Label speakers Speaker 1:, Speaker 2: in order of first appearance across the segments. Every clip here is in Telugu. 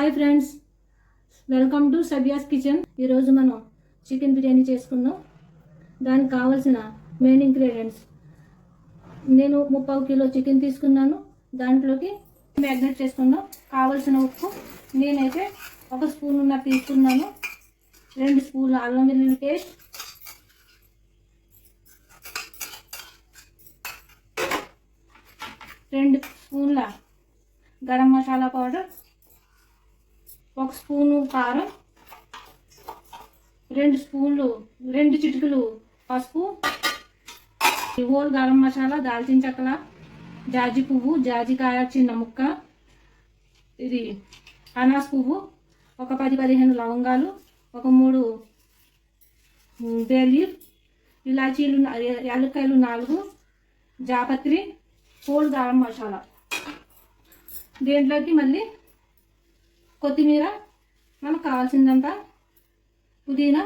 Speaker 1: Hi friends, welcome to Sabiya's kitchen. ఈరోజు మనం చికెన్ బిర్యానీ చేసుకుందాం. దానికి కావాల్సిన మెయిన్ ఇంగ్రీడియంట్స్, నేను 30 కిలో చికెన్ తీసుకున్నాను. దాంట్లోకి మ్యాగ్నేట్ చేసుకుందాం. కావాల్సిన ఉప్పు నేనైతే 1 స్పూన్ తీసుకున్నాను. 2 స్పూన్ల అల్లం వెల్లుల్లి పేస్ట్, 2 స్పూన్ల గరం మసాలా పౌడర్, 1 స్పూను కారం, 2 చిటికలు పసుపు, హోల్ గరం మసాలా, దాల్చిన చెక్కల, జాజి పువ్వు, జాజికాయ చిన్న ముక్క, ఇది అనాస్ పువ్వు, 10-15 లవంగాలు, 3 బే లీఫ్, ఇలాచీలు, యాలక్కాయలు 4, జాపత్రి, హోల్ గరం మసాలా. దీంట్లోకి మళ్ళీ కొత్తిమీర, మనకు కావాల్సిందంతా పుదీనా,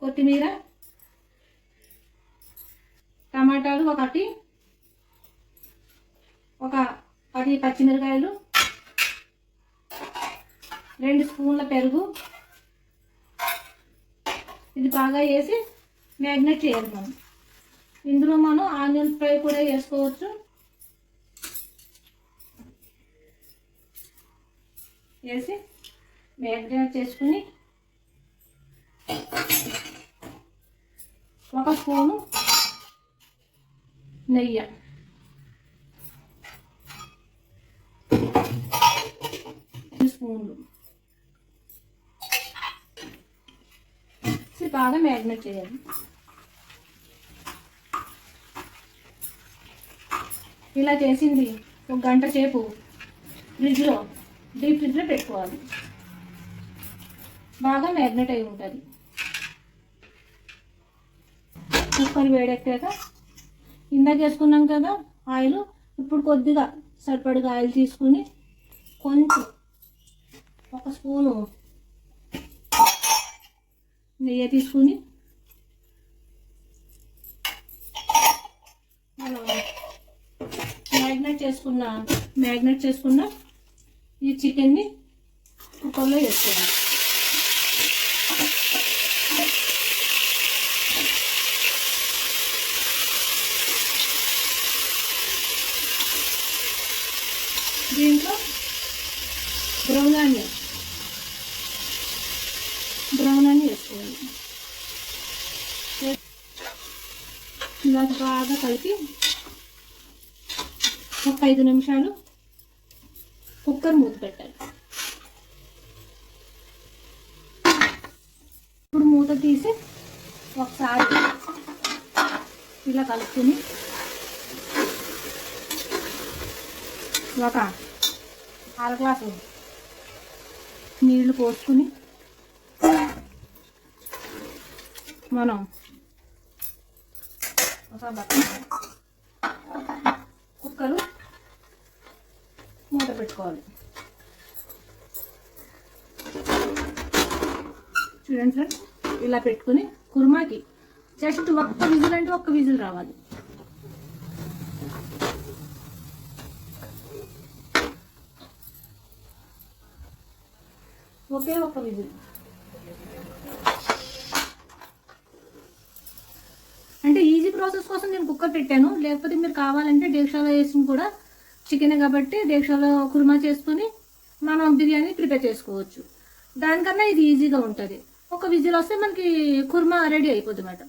Speaker 1: కొత్తిమీర, టమాటాలు 1, 10 పచ్చిమిరకాయలు, 2 స్పూన్ల పెరుగు. ఇది బాగా వేసి మ్యాగ్నేట్ చేయాలి మనం. ఇందులో మనం ఆనియన్ ఫ్రై కూడా వేసుకోవచ్చు. వేసి మ్యాగ్నేట్ చేసుకుని 1 స్పూను నెయ్యి, 2 స్పూన్లు బాగా మ్యాగ్నేట్ చేయాలి. ఇలా చేసింది 1 గంట సేపు డీప్ ఫ్రిడ్జ్లో పెట్టుకోవాలి. బాగా మ్యాగ్నేట్ అయి ఉంటుంది. కుక్కర్ వేడెక్కాక ఇందాక వేసుకున్నాం కదా ఆయిల్, ఇప్పుడు కొద్దిగా సరిపడిగా ఆయిల్ తీసుకుని కొంచెం 1 స్పూను నెయ్యి తీసుకుని మనం మ్యాగ్నేట్ చేసుకున్న ఈ చికెన్ని కుక్కర్లో వేసుకోవాలి. దీంట్లో బ్రౌన్ ఆనియన్ వేసుకోవాలి. ఇలా బాగా కలిపి 5 నిమిషాలు కుక్కర్ మూత పెట్టాలి. ఇప్పుడు మూత తీసి ఒకసారి ఇలా కలుపుకొని 1/2 గ్లాసు నీళ్లు పోసుకుని మనం కుక్కరు మూత పెట్టుకోవాలి. చూడండి సార్, ఇలా పెట్టుకుని కుర్మాకి జస్ట్ 1 విజిల్ అంటే 1 విజిల్ రావాలి. ఒకే 1 విజిల్. అంటే ఈజీ ప్రాసెస్ కోసం నేను కుక్కర్ పెట్టాను. లేకపోతే మీరు కావాలంటే డేక్షాలో వేసి కూడా చికెన్ కాబట్టి డేక్షాలో కుర్మా చేసుకుని మనం బిర్యానీ ప్రిపేర్ చేసుకోవచ్చు. దానికన్నా ఇది ఈజీగా ఉంటుంది. 1 విజిల్ వస్తే మనకి కుర్మా రెడీ అయిపోద్ది అన్నమాట.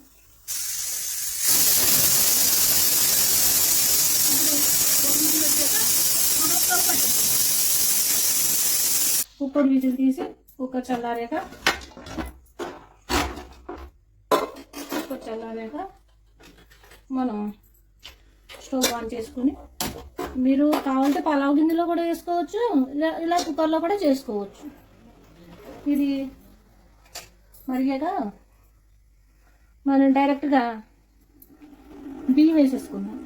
Speaker 1: కుక్కర్ విజిల్ తీసి కుక్కర్ చల్లారాక మనం స్టవ్ ఆన్ చేసుకుని, మీరు కావాలంటే పలావ్ గిన్నెలో కూడా వేసుకోవచ్చు, ఇలా కుక్కర్లో కూడా చేసుకోవచ్చు. ఇది మరిగాక మనం డైరెక్ట్గా బియ్యం వేసేసుకున్నాం.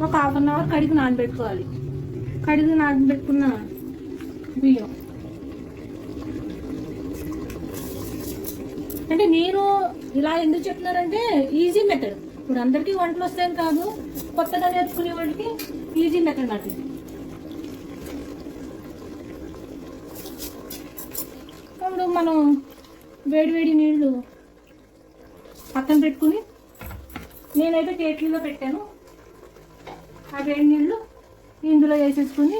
Speaker 1: ఒక 1/2 అవర్ కడిగి నానబెట్టుకోవాలి. కడిగి నానబెట్టుకున్న బియ్యం అంటే మీరు ఇలా ఎందుకు చెప్తున్నారంటే ఈజీ మెథడ్. ఇప్పుడు అందరికీ వంటలు వస్తాయని కాదు, కొత్తగా నేర్చుకునే వాళ్ళకి ఈజీ మెథడ్ మాట. మనం వేడివేడి నీళ్ళు పక్కన పెట్టుకుని, నేనైతే కేట్లీలో పెట్టాను. ఆ వేడి నీళ్ళు ఇందులో వేసేసుకుని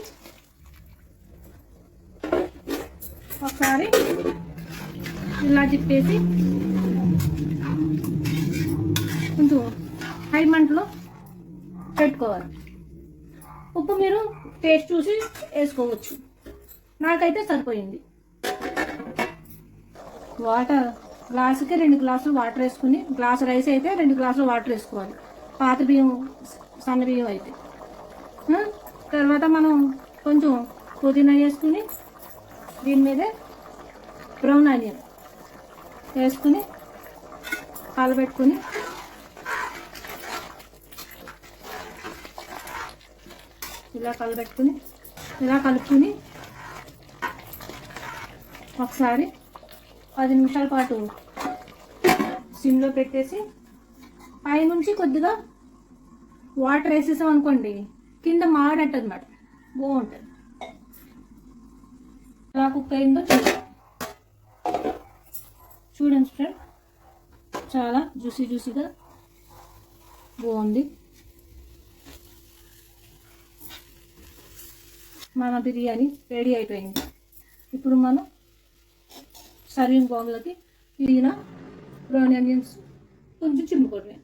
Speaker 1: ఒకసారి ఇలా తిప్పేసి కొంచెం హై మంటలో పెట్టుకోవాలి. ఉప్పు మీరు టేస్ట్ చూసి వేసుకోవచ్చు. నాకైతే సరిపోయింది. వాటర్ గ్లాసుకి 2 గ్లాసులు వాటర్ వేసుకుని, గ్లాసు రైస్ అయితే 2 గ్లాసులు వాటర్ వేసుకోవాలి. పాత బియ్యం, సన్న బియ్యం అయితే. తర్వాత మనం కొంచెం పుదీనా వేసుకుని, దీని మీదే బ్రౌన్ ఆనియన్ వేసుకుని కలబెట్టుకుని ఇలా కలుపుకుని ఒకసారి 10 నిమిషాల పాటు సిమ్లో పెట్టేసి పైనుంచి కొద్దిగా వాటర్ వేసేసాం అనుకోండి, కింద మాడట్టదు అన్నమాట, బాగుంటుంది. ఎలా కుక్ అయిందో చూడండి ఫ్రెండ్, చాలా జ్యూసీగా బాగుంది. మన బిర్యానీ రెడీ అయిపోయింది. ఇప్పుడు మనం సర్వింగ్ బౌల్లోకి పుదీనా, బ్రౌన్ ఆనియన్స్ కొంచెం చిమ్ముకోవడమే.